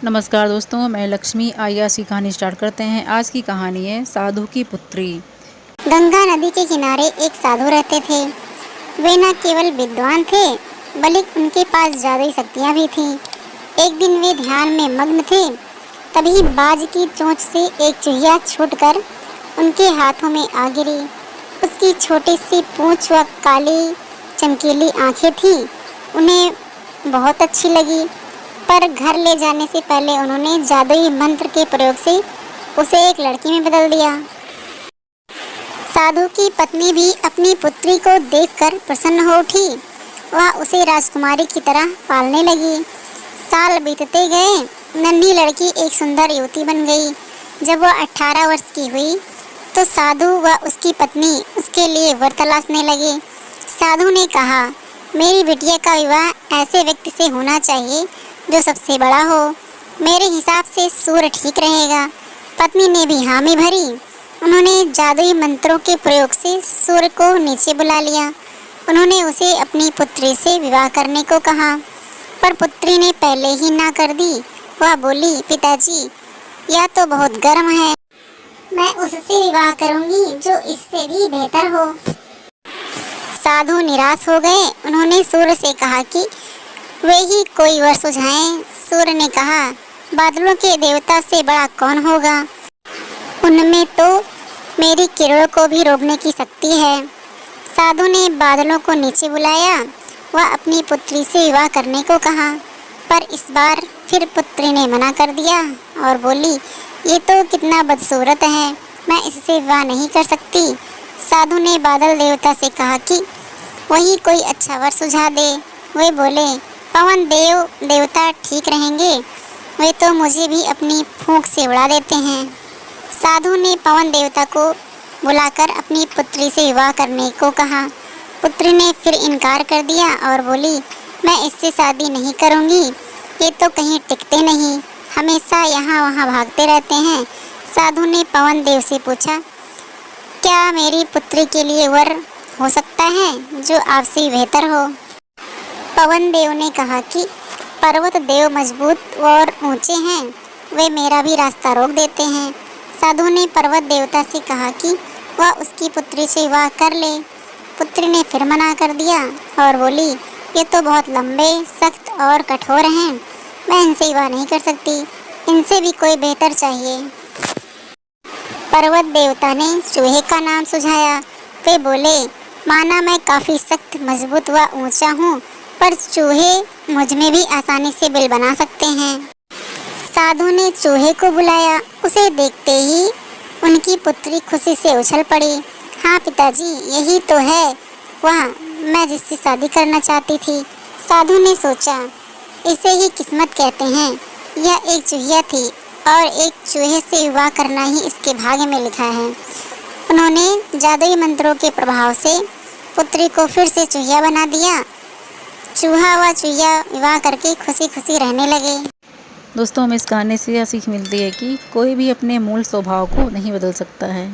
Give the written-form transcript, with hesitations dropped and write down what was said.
नमस्कार दोस्तों, मैं लक्ष्मी। आइए आज की कहानी स्टार्ट करते हैं। आज की कहानी है साधु की पुत्री। गंगा नदी के किनारे एक साधु रहते थे। वे न केवल विद्वान थे बल्कि उनके पास जादुई शक्तियां भी थीं। एक दिन वे ध्यान में मग्न थे, तभी बाज की चोंच से एक चूहिया छूटकर उनके हाथों में आ गिरी। उसकी छोटी सी पूंछ व काली चमकीली आंखें थीं। उन्हें बहुत अच्छी लगी, पर घर ले जाने से पहले उन्होंने जादुई मंत्र के प्रयोग से उसे एक लड़की में बदल दिया। साधु की पत्नी भी अपनी पुत्री को देखकर प्रसन्न हो उठी। वह उसे राजकुमारी की तरह पालने लगी। साल बीतते गए, नन्ही लड़की एक सुंदर युवती बन गई। जब वह 18 वर्ष की हुई तो साधु व उसकी पत्नी उसके लिए वर तलाशने लगे। साधु ने कहा, मेरी बिटिया का विवाह ऐसे व्यक्ति से होना चाहिए जो सबसे बड़ा हो। मेरे हिसाब से सूर्य ठीक रहेगा। पत्नी ने भी हामी भरी। उन्होंने जादुई मंत्रों के प्रयोग से सूर्य को नीचे बुला लिया। उन्होंने उसे अपनी पुत्री से विवाह करने को कहा, पर पुत्री ने पहले ही ना कर दी। वह बोली, पिताजी, यह तो बहुत गर्म है। मैं उससे विवाह करूंगी जो इससे भी बेहतर हो। साधु निराश हो गए। उन्होंने सूर्य से कहा कि वे ही कोई वर सुझाएं। सूर्य ने कहा, बादलों के देवता से बड़ा कौन होगा? उनमें तो मेरी किरणों को भी रोकने की शक्ति है। साधु ने बादलों को नीचे बुलाया। वह अपनी पुत्री से विवाह करने को कहा, पर इस बार फिर पुत्री ने मना कर दिया और बोली, ये तो कितना बदसूरत है, मैं इससे विवाह नहीं कर सकती। साधु ने बादल देवता से कहा कि वही कोई अच्छा वर सुझा दे। वे बोले, पवन देवता ठीक रहेंगे, वे तो मुझे भी अपनी फूंक से उड़ा देते हैं। साधु ने पवन देवता को बुलाकर अपनी पुत्री से विवाह करने को कहा। पुत्री ने फिर इनकार कर दिया और बोली, मैं इससे शादी नहीं करूंगी, ये तो कहीं टिकते नहीं, हमेशा यहाँ वहाँ भागते रहते हैं। साधु ने पवन देव से पूछा, क्या मेरी पुत्री के लिए वर हो सकता है जो आपसे बेहतर हो? पवन देव ने कहा कि पर्वत देव मजबूत और ऊंचे हैं, वे मेरा भी रास्ता रोक देते हैं। साधु ने पर्वत देवता से कहा कि वह उसकी पुत्री से विवाह कर ले। पुत्री ने फिर मना कर दिया और बोली, ये तो बहुत लंबे, सख्त और कठोर हैं, मैं इनसे विवाह नहीं कर सकती, इनसे भी कोई बेहतर चाहिए। पर्वत देवता ने चूहे का नाम सुझाया। वे बोले, माना मैं काफ़ी सख्त, मजबूत व ऊंचा हूँ, पर चूहे मुझ में भी आसानी से बिल बना सकते हैं। साधु ने चूहे को बुलाया। उसे देखते ही उनकी पुत्री खुशी से उछल पड़ी। हाँ पिताजी, यही तो है वह मैं जिससे शादी करना चाहती थी। साधु ने सोचा, इसे ही किस्मत कहते हैं। यह एक चूहिया थी और एक चूहे से विवाह करना ही इसके भाग्य में लिखा है। उन्होंने जादुई मंत्रों के प्रभाव से पुत्री को फिर से चूहिया बना दिया। चूहा व चूहिया विवाह करके खुशी खुशी रहने लगे। दोस्तों, हमें इस कहानी से यह सीख मिलती है कि कोई भी अपने मूल स्वभाव को नहीं बदल सकता है।